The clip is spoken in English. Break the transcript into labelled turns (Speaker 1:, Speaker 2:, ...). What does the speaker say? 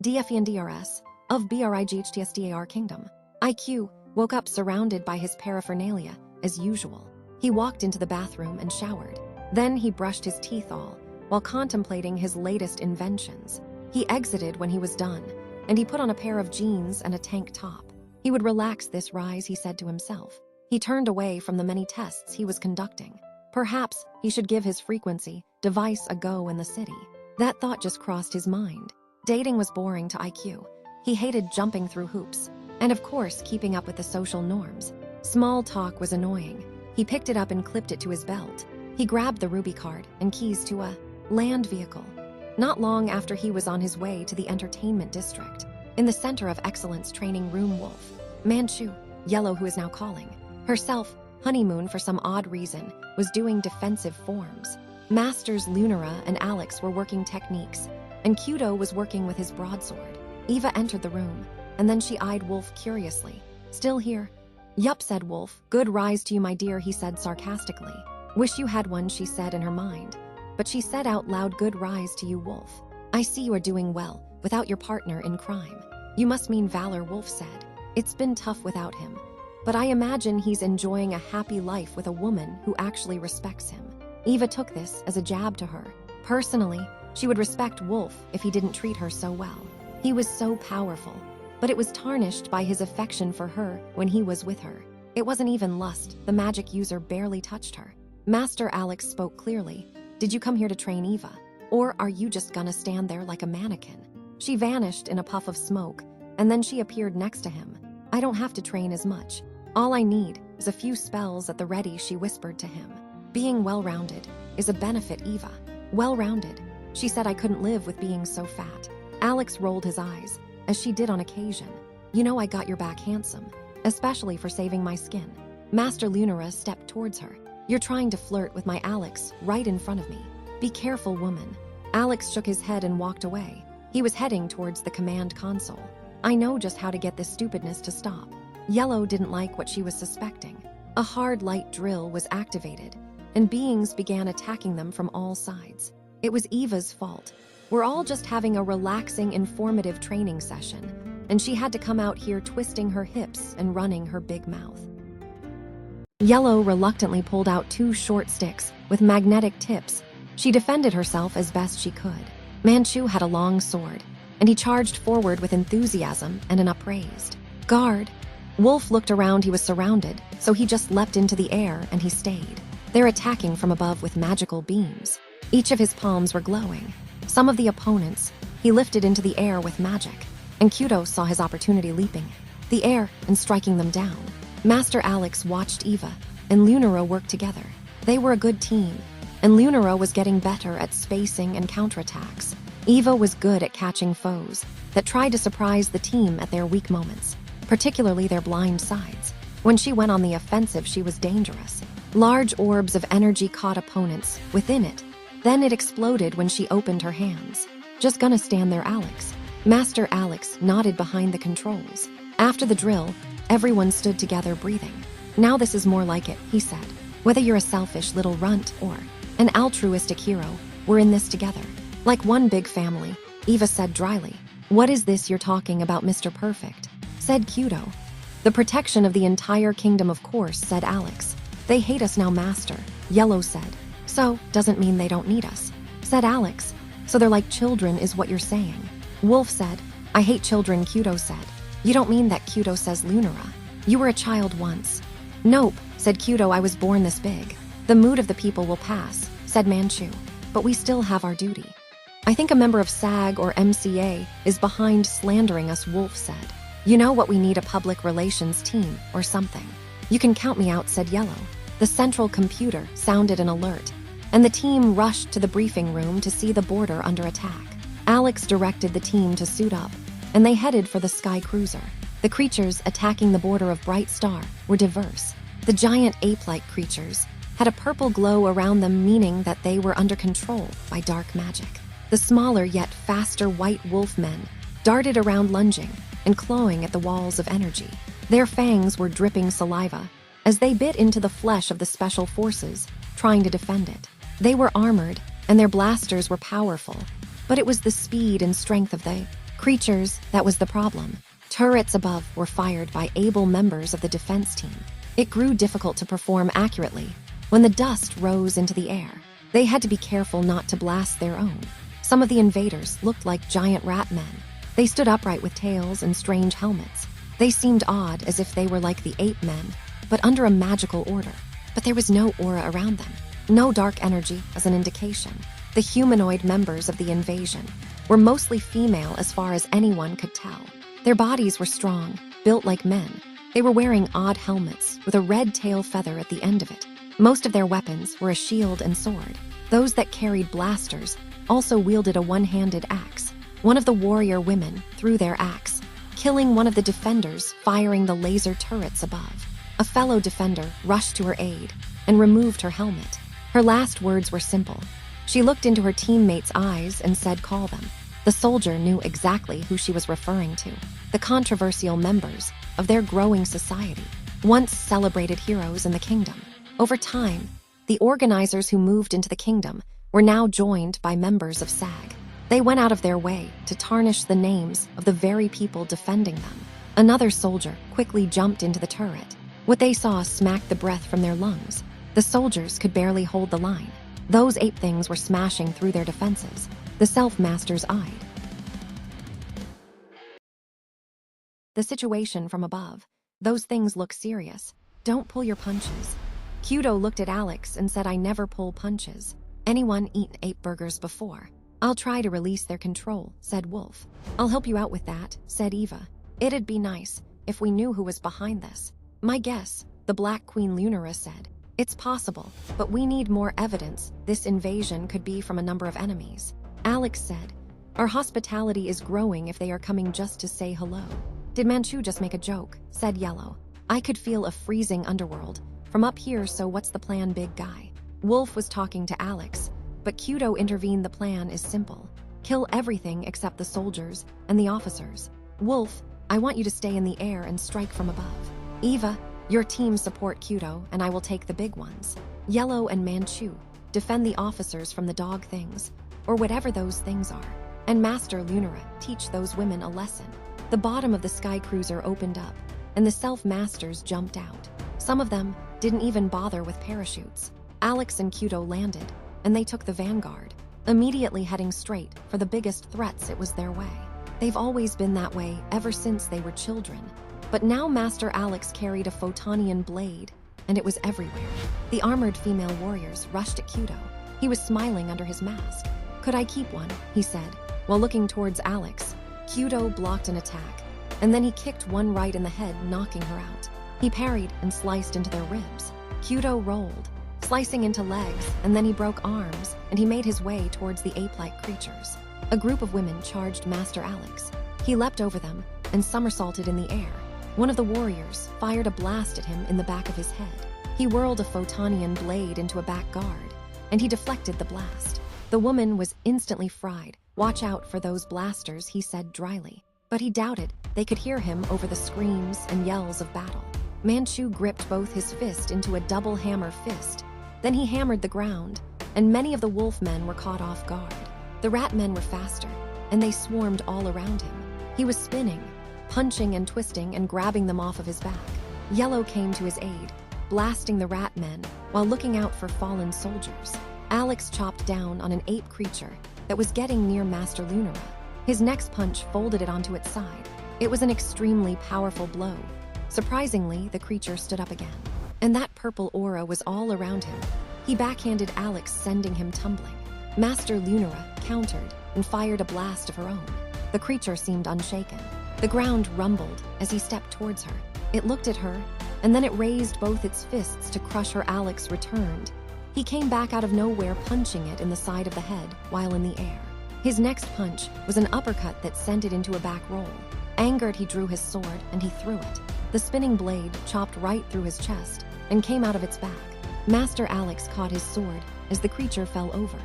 Speaker 1: DFE and DRS of BRIGHTSDAR Kingdom. IQ woke up surrounded by his paraphernalia, as usual. He walked into the bathroom and showered. Then he brushed his teeth all, while contemplating his latest inventions. He exited when he was done, and he put on a pair of jeans and a tank top. He would relax this rise, he said to himself. He turned away from the many tests he was conducting. Perhaps he should give his frequency device a go in the city. That thought just crossed his mind. Dating was boring to IQ. He hated jumping through hoops, and of course keeping up with the social norms. Small talk was annoying. He picked it up and clipped it to his belt. He grabbed the Ruby card and keys to a land vehicle. Not long after, he was on his way to the entertainment district. In the center of excellence training room, Wolf, Manchu, Yellow, who is now calling herself Honeymoon for some odd reason, was doing defensive forms. Masters Lunara and Alex were working techniques, and Kudo was working with his broadsword. Eva entered the room, and then she eyed Wolf curiously. Still here? Yup, said Wolf. Good rise to you, my dear, he said sarcastically. Wish you had one, she said in her mind. But she said out loud, good rise to you, Wolf. I see you are doing well, without your partner in crime. You must mean Valor, Wolf said. It's been tough without him. But I imagine he's enjoying a happy life with a woman who actually respects him. Eva took this as a jab to her. Personally, she would respect Wolf if he didn't treat her so well. He was so powerful, but it was tarnished by his affection for her when he was with her. It wasn't even lust, the magic user barely touched her. Master Alex spoke clearly. Did you come here to train Eva? Or are you just gonna stand there like a mannequin? She vanished in a puff of smoke, and then she appeared next to him. I don't have to train as much. All I need is a few spells at the ready, she whispered to him. Being well-rounded is a benefit, Eva. Well-rounded. She said I couldn't live with being so fat. Alex rolled his eyes, as she did on occasion. You know I got your back handsome, especially for saving my skin. Master Lunara stepped towards her. You're trying to flirt with my Alex right in front of me. Be careful, woman. Alex shook his head and walked away. He was heading towards the command console. I know just how to get this stupidness to stop. Yellow didn't like what she was suspecting. A hard light drill was activated, and beings began attacking them from all sides. It was Eva's fault. We're all just having a relaxing, informative training session, and she had to come out here twisting her hips and running her big mouth. Yellow reluctantly pulled out 2 short sticks with magnetic tips. She defended herself as best she could. Manchu had a long sword, and he charged forward with enthusiasm and an upraised guard. Wolf looked around. He was surrounded, so he just leapt into the air and he stayed. They're attacking from above with magical beams. Each of his palms were glowing. Some of the opponents he lifted into the air with magic, and Kudo saw his opportunity, leaping the air and striking them down. Master Alex watched Eva and Lunara work together. They were a good team, and Lunara was getting better at spacing and counterattacks. Eva was good at catching foes that tried to surprise the team at their weak moments, particularly their blind sides. When she went on the offensive, she was dangerous. Large orbs of energy caught opponents within it. Then it exploded when she opened her hands. Just gonna stand there, Alex. Master Alex nodded behind the controls. After the drill, everyone stood together, breathing. Now this is more like it, he said. Whether you're a selfish little runt or an altruistic hero, we're in this together. Like one big family, Eva said dryly. What is this you're talking about, Mr. Perfect? Said Kudo. The protection of the entire kingdom, of course, said Alex. They hate us now, Master, Yellow said. So, doesn't mean they don't need us, said Alex. So they're like children is what you're saying. Wolf said. I hate children, Kudo said. You don't mean that, Kudo says Lunara. You were a child once. Nope, said Kudo, I was born this big. The mood of the people will pass, said Manchu. But we still have our duty. I think a member of SAG or MCA is behind slandering us, Wolf said. You know what, we need a public relations team or something. You can count me out, said Yellow. The central computer sounded an alert, and the team rushed to the briefing room to see the border under attack. Alex directed the team to suit up, and they headed for the sky cruiser. The creatures attacking the border of Bright Star were diverse. The giant ape-like creatures had a purple glow around them, meaning that they were under control by dark magic. The smaller yet faster white wolf men darted around, lunging and clawing at the walls of energy. Their fangs were dripping saliva as they bit into the flesh of the special forces trying to defend it. They were armored, and their blasters were powerful, but it was the speed and strength of the Creatures, that was the problem. Turrets above were fired by able members of the defense team. It grew difficult to perform accurately. When the dust rose into the air, they had to be careful not to blast their own. Some of the invaders looked like giant rat men. They stood upright with tails and strange helmets. They seemed odd, as if they were like the ape men, but under a magical order. But there was no aura around them, no dark energy as an indication. The humanoid members of the invasion were mostly female as far as anyone could tell. Their bodies were strong, built like men. They were wearing odd helmets with a red tail feather at the end of it. Most of their weapons were a shield and sword. Those that carried blasters also wielded a one-handed axe. One of the warrior women threw their axe, killing one of the defenders firing the laser turrets above. A fellow defender rushed to her aid and removed her helmet. Her last words were simple. She looked into her teammates' eyes and said, "Call them." The soldier knew exactly who she was referring to. The controversial members of their growing society, once celebrated heroes in the kingdom. Over time, the organizers who moved into the kingdom were now joined by members of SAG. They went out of their way to tarnish the names of the very people defending them. Another soldier quickly jumped into the turret. What they saw smacked the breath from their lungs. The soldiers could barely hold the line. Those ape things were smashing through their defenses. The self-masters eyed the situation from above. "Those things look serious. Don't pull your punches." Kudo looked at Alex and said, "I never pull punches. Anyone eaten ape burgers before?" "I'll try to release their control," said Wolf. "I'll help you out with that," said Eva. "It'd be nice if we knew who was behind this." "My guess," the Black Queen Lunara said. "It's possible, but we need more evidence. This invasion could be from a number of enemies." Alex said, "Our hospitality is growing if they are coming just to say hello." "Did Manchu just make a joke?" said Yellow. "I could feel a freezing underworld from up here, so what's the plan, big guy?" Wolf was talking to Alex, but Kudo intervened. "The plan is simple. Kill everything except the soldiers and the officers. Wolf, I want you to stay in the air and strike from above. Eva, your team support Kudo, and I will take the big ones. Yellow and Manchu, defend the officers from the dog things, or whatever those things are. And Master Lunara, teach those women a lesson." The bottom of the sky cruiser opened up, and the self-masters jumped out. Some of them didn't even bother with parachutes. Alex and Kudo landed, and they took the vanguard, immediately heading straight for the biggest threats. It was their way. They've always been that way ever since they were children. But now Master Alex carried a Photonian blade, and it was everywhere. The armored female warriors rushed at Kudo. He was smiling under his mask. "Could I keep one?" he said, while looking towards Alex. Kudo blocked an attack, and then he kicked one right in the head, knocking her out. He parried and sliced into their ribs. Kudo rolled, slicing into legs, and then he broke arms, and he made his way towards the ape-like creatures. A group of women charged Master Alex. He leapt over them and somersaulted in the air. One of the warriors fired a blast at him in the back of his head. He whirled a Photonian blade into a back guard, and he deflected the blast. The woman was instantly fried. "Watch out for those blasters," he said dryly. But he doubted they could hear him over the screams and yells of battle. Manchu gripped both his fist into a double hammer fist. Then he hammered the ground, and many of the wolf men were caught off guard. The rat men were faster, and they swarmed all around him. He was spinning, punching and twisting and grabbing them off of his back. Yellow came to his aid, blasting the rat men while looking out for fallen soldiers. Alex chopped down on an ape creature that was getting near Master Lunara. His next punch folded it onto its side. It was an extremely powerful blow. Surprisingly, the creature stood up again, and that purple aura was all around him. He backhanded Alex, sending him tumbling. Master Lunara countered and fired a blast of her own. The creature seemed unshaken. The ground rumbled as he stepped towards her. It looked at her, and then it raised both its fists to crush her. Alex returned. He came back out of nowhere, punching it in the side of the head while in the air. His next punch was an uppercut that sent it into a back roll. Angered, he drew his sword and he threw it. The spinning blade chopped right through his chest and came out of its back. Master Alex caught his sword as the creature fell over.